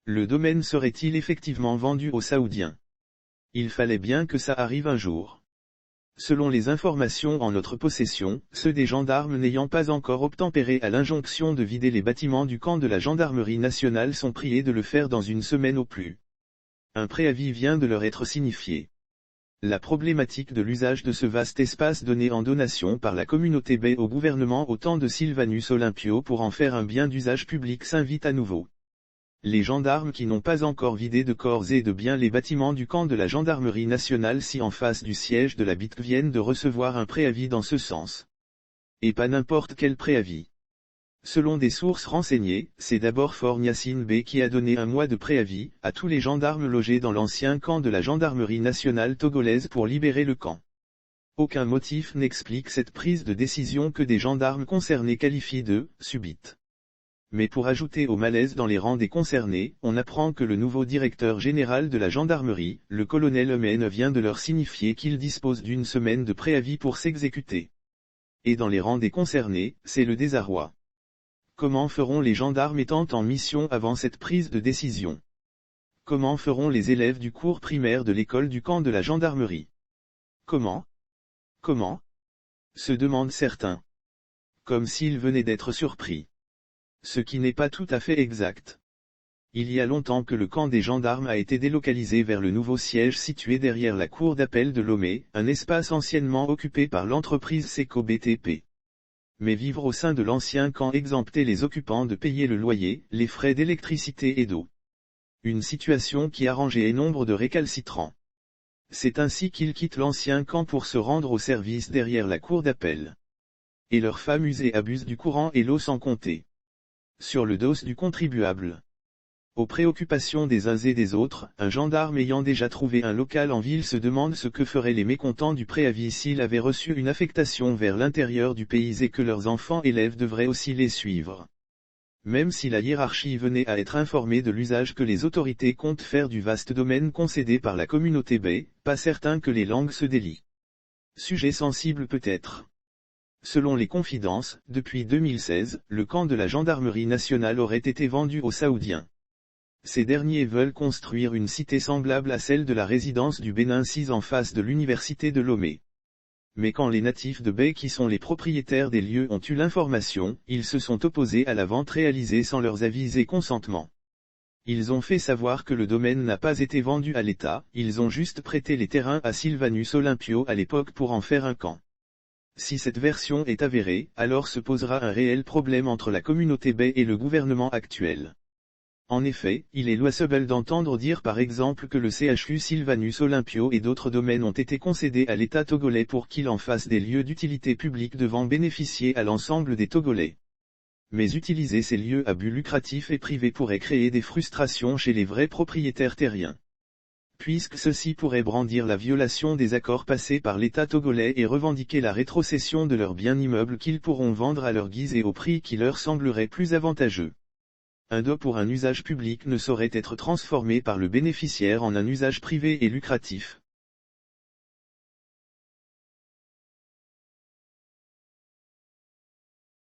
Le domaine serait-il effectivement vendu aux Saoudiens? Il fallait bien que ça arrive un jour. Selon les informations en notre possession, ceux des gendarmes n'ayant pas encore obtempéré à l'injonction de vider les bâtiments du camp de la gendarmerie nationale sont priés de le faire dans une semaine au plus. Un préavis vient de leur être signifié. La problématique de l'usage de ce vaste espace donné en donation par la communauté Bay au gouvernement au temps de Sylvanus Olympio pour en faire un bien d'usage public s'invite à nouveau. Les gendarmes qui n'ont pas encore vidé de corps et de biens les bâtiments du camp de la gendarmerie nationale si en face du siège de la BITC viennent de recevoir un préavis dans ce sens. Et pas n'importe quel préavis. Selon des sources renseignées, c'est d'abord Fort Niassine Bey qui a donné un mois de préavis à tous les gendarmes logés dans l'ancien camp de la gendarmerie nationale togolaise pour libérer le camp. Aucun motif n'explique cette prise de décision que des gendarmes concernés qualifient de « subite ». Mais pour ajouter au malaise dans les rangs des concernés, on apprend que le nouveau directeur général de la gendarmerie, le colonel Emen vient de leur signifier qu'il dispose d'une semaine de préavis pour s'exécuter. Et dans les rangs des concernés, c'est le désarroi. Comment feront les gendarmes étant en mission avant cette prise de décision? Comment feront les élèves du cours primaire de l'école du camp de la gendarmerie? Comment? Se demandent certains. Comme s'ils venaient d'être surpris. Ce qui n'est pas tout à fait exact. Il y a longtemps que le camp des gendarmes a été délocalisé vers le nouveau siège situé derrière la cour d'appel de Lomé, un espace anciennement occupé par l'entreprise Seco BTP. Mais vivre au sein de l'ancien camp exemptait les occupants de payer le loyer, les frais d'électricité et d'eau. Une situation qui arrangeait nombre de récalcitrants. C'est ainsi qu'ils quittent l'ancien camp pour se rendre au service derrière la cour d'appel. Et leurs femmes usent et abusent du courant et l'eau sans compter. Sur le dos du contribuable. Aux préoccupations des uns et des autres, un gendarme ayant déjà trouvé un local en ville se demande ce que feraient les mécontents du préavis s'ils avaient reçu une affectation vers l'intérieur du pays et que leurs enfants élèves devraient aussi les suivre. Même si la hiérarchie venait à être informée de l'usage que les autorités comptent faire du vaste domaine concédé par la communauté Bay, pas certain que les langues se délient. Sujet sensible peut-être. Selon les confidences, depuis 2016, le camp de la gendarmerie nationale aurait été vendu aux Saoudiens. Ces derniers veulent construire une cité semblable à celle de la résidence du Bénin 6 en face de l'université de Lomé. Mais quand les natifs de Bay qui sont les propriétaires des lieux ont eu l'information, ils se sont opposés à la vente réalisée sans leurs avis et consentement. Ils ont fait savoir que le domaine n'a pas été vendu à l'État, ils ont juste prêté les terrains à Sylvanus Olympio à l'époque pour en faire un camp. Si cette version est avérée, alors se posera un réel problème entre la communauté Bay et le gouvernement actuel. En effet, il est louable d'entendre dire par exemple que le CHU Sylvanus Olympio et d'autres domaines ont été concédés à l'État togolais pour qu'il en fasse des lieux d'utilité publique devant bénéficier à l'ensemble des Togolais. Mais utiliser ces lieux à but lucratif et privé pourrait créer des frustrations chez les vrais propriétaires terriens. Puisque ceux-ci pourraient brandir la violation des accords passés par l'État togolais et revendiquer la rétrocession de leurs biens immeubles qu'ils pourront vendre à leur guise et au prix qui leur semblerait plus avantageux. Un dos pour un usage public ne saurait être transformé par le bénéficiaire en un usage privé et lucratif.